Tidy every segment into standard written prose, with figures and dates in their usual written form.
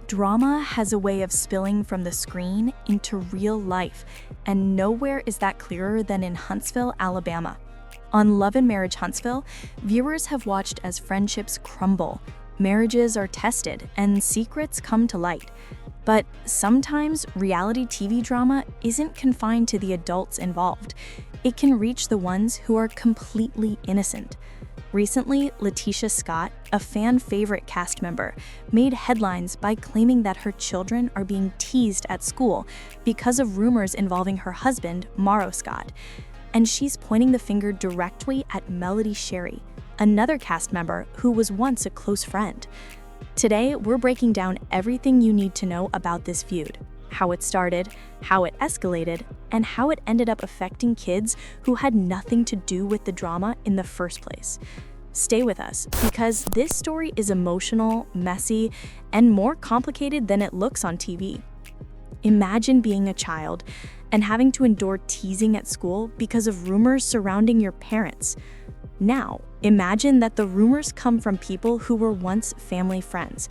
Drama has a way of spilling from the screen into real life, and nowhere is that clearer than in Huntsville, Alabama. On Love and Marriage Huntsville, viewers have watched as friendships crumble, marriages are tested, and secrets come to light. But sometimes reality TV drama isn't confined to the adults involved. It can reach the ones who are completely innocent. Recently, LaTisha Scott, a fan favorite cast member, made headlines by claiming that her children are being teased at school because of rumors involving her husband, Maro Scott. And she's pointing the finger directly at Shari, another cast member who was once a close friend. Today, we're breaking down everything you need to know about this feud, how it started, how it escalated, and how it ended up affecting kids who had nothing to do with the drama in the first place. Stay with us, because this story is emotional, messy, and more complicated than it looks on TV. Imagine being a child and having to endure teasing at school because of rumors surrounding your parents. Now, imagine that the rumors come from people who were once family friends,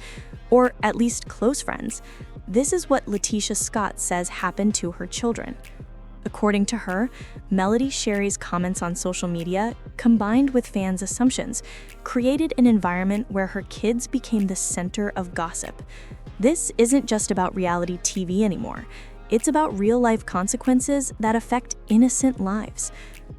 or at least close friends. This is what LaTisha Scott says happened to her children. According to her, Shari's comments on social media, combined with fans' assumptions, created an environment where her kids became the center of gossip. This isn't just about reality TV anymore. It's about real-life consequences that affect innocent lives.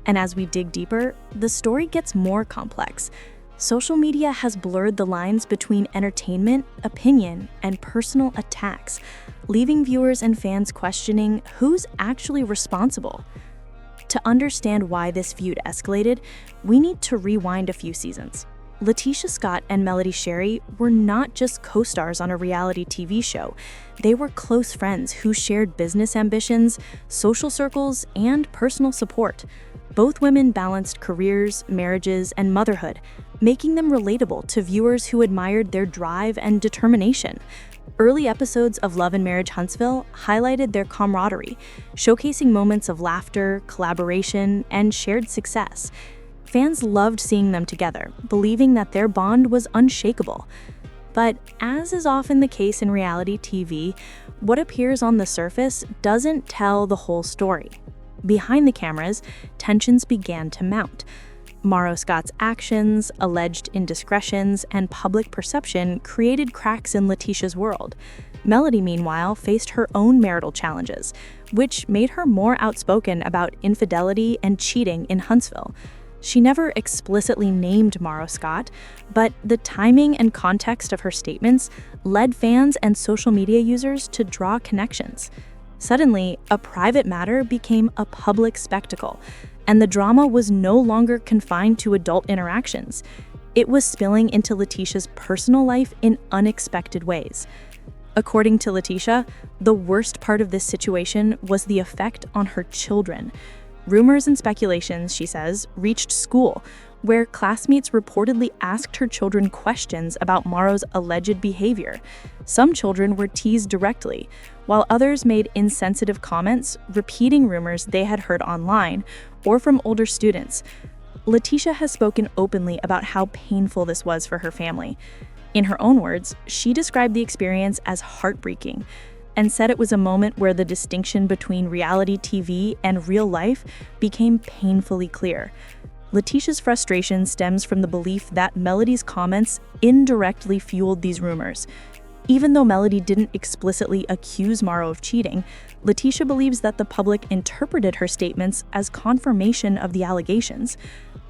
And as we dig deeper, the story gets more complex. Social media has blurred the lines between entertainment, opinion, and personal attacks, leaving viewers and fans questioning who's actually responsible. To understand why this feud escalated, we need to rewind a few seasons. LaTisha Scott and Shari were not just co-stars on a reality TV show. They were close friends who shared business ambitions, social circles, and personal support. Both women balanced careers, marriages, and motherhood, making them relatable to viewers who admired their drive and determination. Early episodes of Love and Marriage Huntsville highlighted their camaraderie, showcasing moments of laughter, collaboration, and shared success. Fans loved seeing them together, believing that their bond was unshakable. But as is often the case in reality TV, what appears on the surface doesn't tell the whole story. Behind the cameras, tensions began to mount. Maro Scott's actions, alleged indiscretions, and public perception created cracks in LaTisha's world. Melody, meanwhile, faced her own marital challenges, which made her more outspoken about infidelity and cheating in Huntsville. She never explicitly named Maro Scott, but the timing and context of her statements led fans and social media users to draw connections. Suddenly, a private matter became a public spectacle, and the drama was no longer confined to adult interactions. It was spilling into LaTisha's personal life in unexpected ways. According to LaTisha, the worst part of this situation was the effect on her children. Rumors and speculations, she says, reached school, where classmates reportedly asked her children questions about Maro's alleged behavior. Some children were teased directly, while others made insensitive comments, repeating rumors they had heard online or from older students. LaTisha has spoken openly about how painful this was for her family. In her own words, she described the experience as heartbreaking and said it was a moment where the distinction between reality TV and real life became painfully clear. LaTisha's frustration stems from the belief that Melody's comments indirectly fueled these rumors. Even though Melody didn't explicitly accuse Maro of cheating, LaTisha believes that the public interpreted her statements as confirmation of the allegations.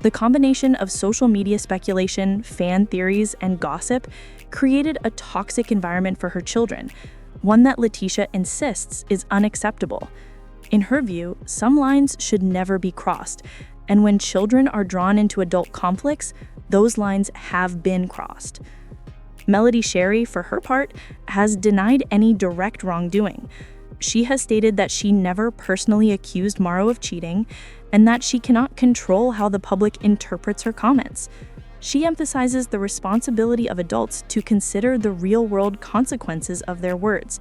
The combination of social media speculation, fan theories, and gossip created a toxic environment for her children, one that LaTisha insists is unacceptable. In her view, some lines should never be crossed, and when children are drawn into adult conflicts, those lines have been crossed. Shari, for her part, has denied any direct wrongdoing. She has stated that she never personally accused Maro of cheating and that she cannot control how the public interprets her comments. She emphasizes the responsibility of adults to consider the real-world consequences of their words,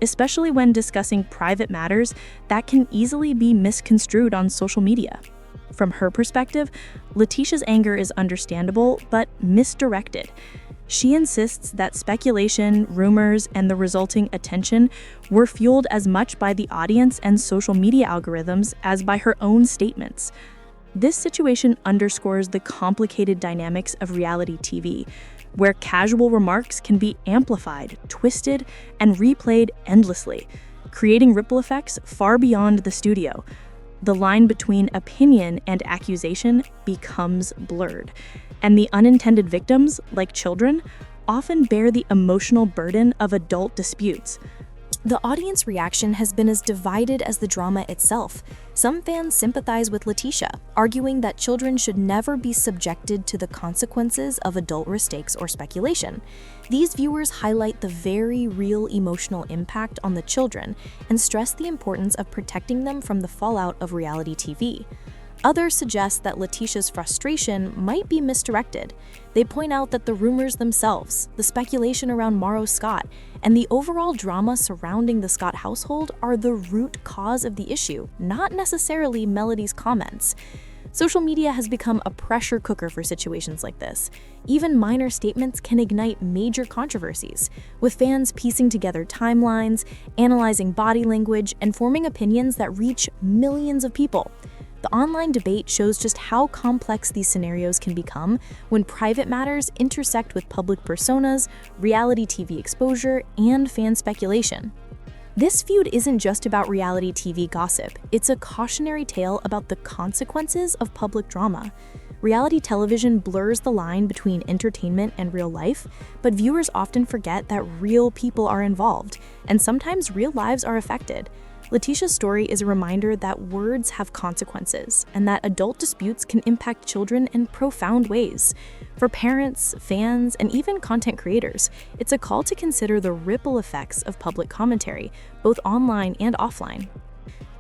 especially when discussing private matters that can easily be misconstrued on social media. From her perspective, LaTisha's anger is understandable but misdirected. She insists that speculation, rumors, and the resulting attention were fueled as much by the audience and social media algorithms as by her own statements. This situation underscores the complicated dynamics of reality TV, where casual remarks can be amplified, twisted, and replayed endlessly, creating ripple effects far beyond the studio. The line between opinion and accusation becomes blurred, and the unintended victims, like children, often bear the emotional burden of adult disputes. The audience reaction has been as divided as the drama itself. Some fans sympathize with LaTisha, arguing that children should never be subjected to the consequences of adult mistakes or speculation. These viewers highlight the very real emotional impact on the children and stress the importance of protecting them from the fallout of reality TV. Others suggest that LaTisha's frustration might be misdirected. They point out that the rumors themselves, the speculation around Scott, and the overall drama surrounding the Scott household are the root cause of the issue, not necessarily Melody's comments. Social media has become a pressure cooker for situations like this. Even minor statements can ignite major controversies, with fans piecing together timelines, analyzing body language, and forming opinions that reach millions of people. The online debate shows just how complex these scenarios can become when private matters intersect with public personas, reality TV exposure, and fan speculation. This feud isn't just about reality TV gossip, it's a cautionary tale about the consequences of public drama. Reality television blurs the line between entertainment and real life, but viewers often forget that real people are involved, and sometimes real lives are affected. LaTisha's story is a reminder that words have consequences and that adult disputes can impact children in profound ways. For parents, fans, and even content creators, it's a call to consider the ripple effects of public commentary, both online and offline.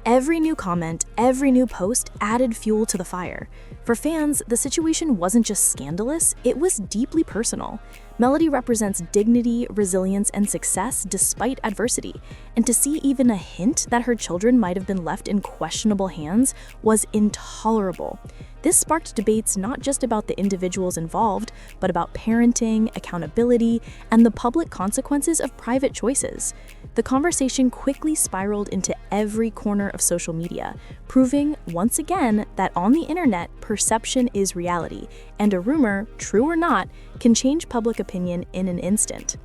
Every new comment, every new post added fuel to the fire. For fans, the situation wasn't just scandalous, it was deeply personal. Melody represents dignity, resilience, and success despite adversity, and to see even a hint that her children might have been left in questionable hands was intolerable. This sparked debates not just about the individuals involved, but about parenting, accountability, and the public consequences of private choices. The conversation quickly spiraled into every corner of social media, proving once again that on the internet, perception is reality, and a rumor, true or not, can change public opinion in an instant.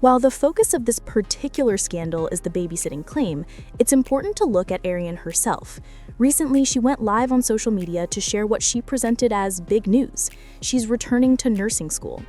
While the focus of this particular scandal is the babysitting claim, it's important to look at Arian herself. Recently, she went live on social media to share what she presented as big news. She's returning to nursing school.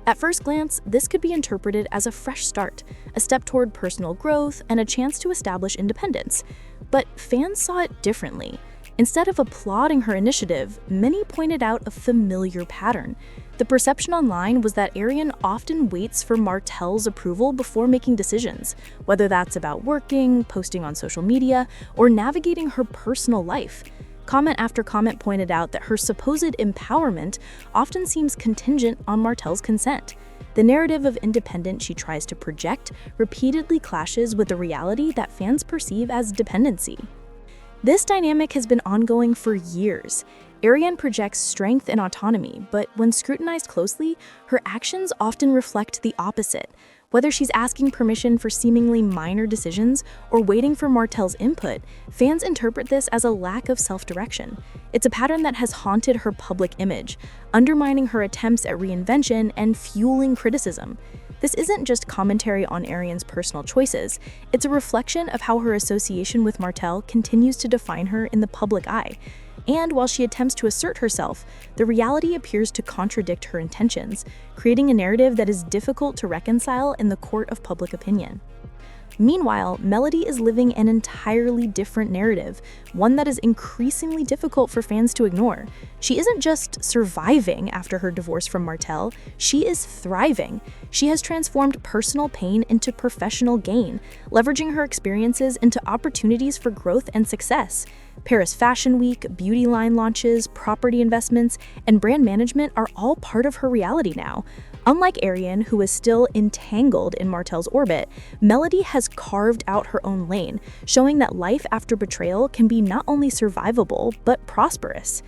At first glance, this could be interpreted as a fresh start, a step toward personal growth, and a chance to establish independence. But fans saw it differently. Instead of applauding her initiative, many pointed out a familiar pattern. The perception online was that Arian often waits for Martell's approval before making decisions, whether that's about working, posting on social media, or navigating her personal life. Comment after comment pointed out that her supposed empowerment often seems contingent on Martell's consent. The narrative of independence she tries to project repeatedly clashes with the reality that fans perceive as dependency. This dynamic has been ongoing for years. Arian projects strength and autonomy, but when scrutinized closely, her actions often reflect the opposite. Whether she's asking permission for seemingly minor decisions or waiting for Martell's input, fans interpret this as a lack of self-direction. It's a pattern that has haunted her public image, undermining her attempts at reinvention and fueling criticism. This isn't just commentary on Arian's personal choices, it's a reflection of how her association with Martell continues to define her in the public eye. And while she attempts to assert herself, the reality appears to contradict her intentions, creating a narrative that is difficult to reconcile in the court of public opinion. Meanwhile, Melody is living an entirely different narrative, one that is increasingly difficult for fans to ignore. She isn't just surviving after her divorce from Martell, she is thriving. She has transformed personal pain into professional gain, leveraging her experiences into opportunities for growth and success. Paris Fashion Week, beauty line launches, property investments, and brand management are all part of her reality now. Unlike Arian, who is still entangled in Martell's orbit, Melody has carved out her own lane, showing that life after betrayal can be not only survivable, but prosperous.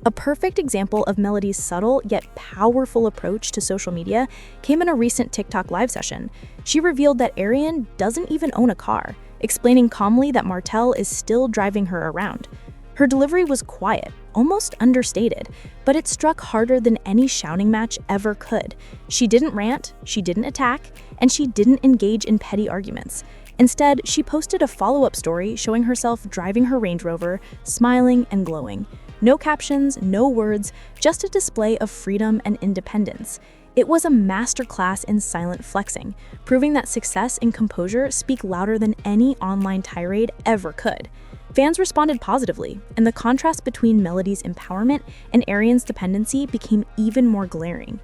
A perfect example of Melody's subtle yet powerful approach to social media came in a recent TikTok live session. She revealed that Arian doesn't even own a car, explaining calmly that Martell is still driving her around. Her delivery was quiet, almost understated, but it struck harder than any shouting match ever could. She didn't rant, she didn't attack, and she didn't engage in petty arguments. Instead, she posted a follow-up story showing herself driving her Range Rover, smiling and glowing. No captions, no words, just a display of freedom and independence. It was a masterclass in silent flexing, proving that success and composure speak louder than any online tirade ever could. Fans responded positively, and the contrast between Melody's empowerment and Arian's dependency became even more glaring.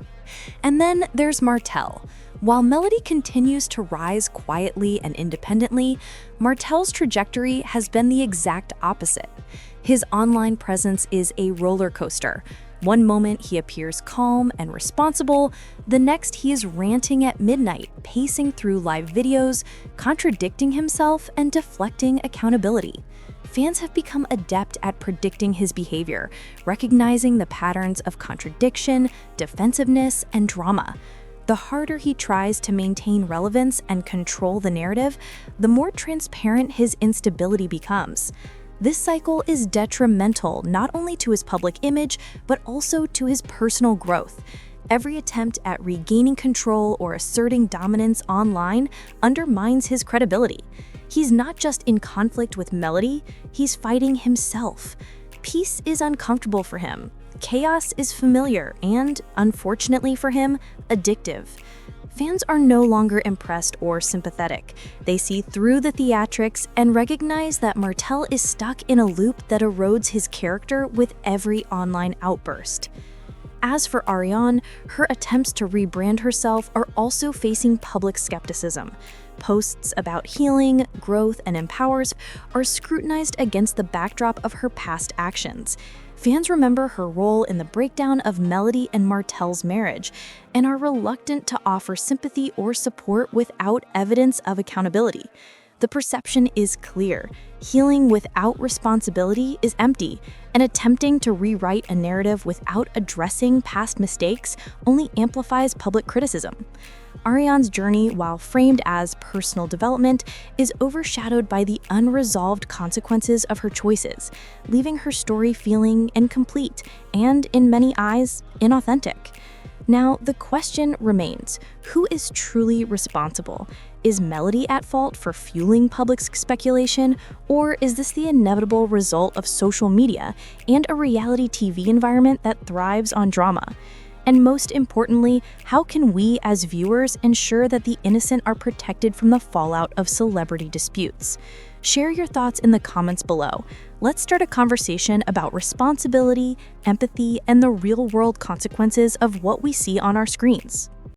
And then there's Martell. While Melody continues to rise quietly and independently, Martell's trajectory has been the exact opposite. His online presence is a roller coaster. One moment he appears calm and responsible, the next he is ranting at midnight, pacing through live videos, contradicting himself and deflecting accountability. Fans have become adept at predicting his behavior, recognizing the patterns of contradiction, defensiveness, and drama. The harder he tries to maintain relevance and control the narrative, the more transparent his instability becomes. This cycle is detrimental not only to his public image, but also to his personal growth. Every attempt at regaining control or asserting dominance online undermines his credibility. He's not just in conflict with Melody, he's fighting himself. Peace is uncomfortable for him. Chaos is familiar and, unfortunately for him, addictive. Fans are no longer impressed or sympathetic. They see through the theatrics and recognize that Martell is stuck in a loop that erodes his character with every online outburst. As for Ariane, her attempts to rebrand herself are also facing public skepticism. Posts about healing, growth, and empowers are scrutinized against the backdrop of her past actions. Fans remember her role in the breakdown of Melody and Martell's marriage and are reluctant to offer sympathy or support without evidence of accountability. The perception is clear. Healing without responsibility is empty, and attempting to rewrite a narrative without addressing past mistakes only amplifies public criticism. Ariane's journey, while framed as personal development, is overshadowed by the unresolved consequences of her choices, leaving her story feeling incomplete and, in many eyes, inauthentic. Now, the question remains, who is truly responsible? Is Melody at fault for fueling public speculation, or is this the inevitable result of social media and a reality TV environment that thrives on drama? And most importantly, how can we as viewers ensure that the innocent are protected from the fallout of celebrity disputes? Share your thoughts in the comments below. Let's start a conversation about responsibility, empathy, and the real-world consequences of what we see on our screens.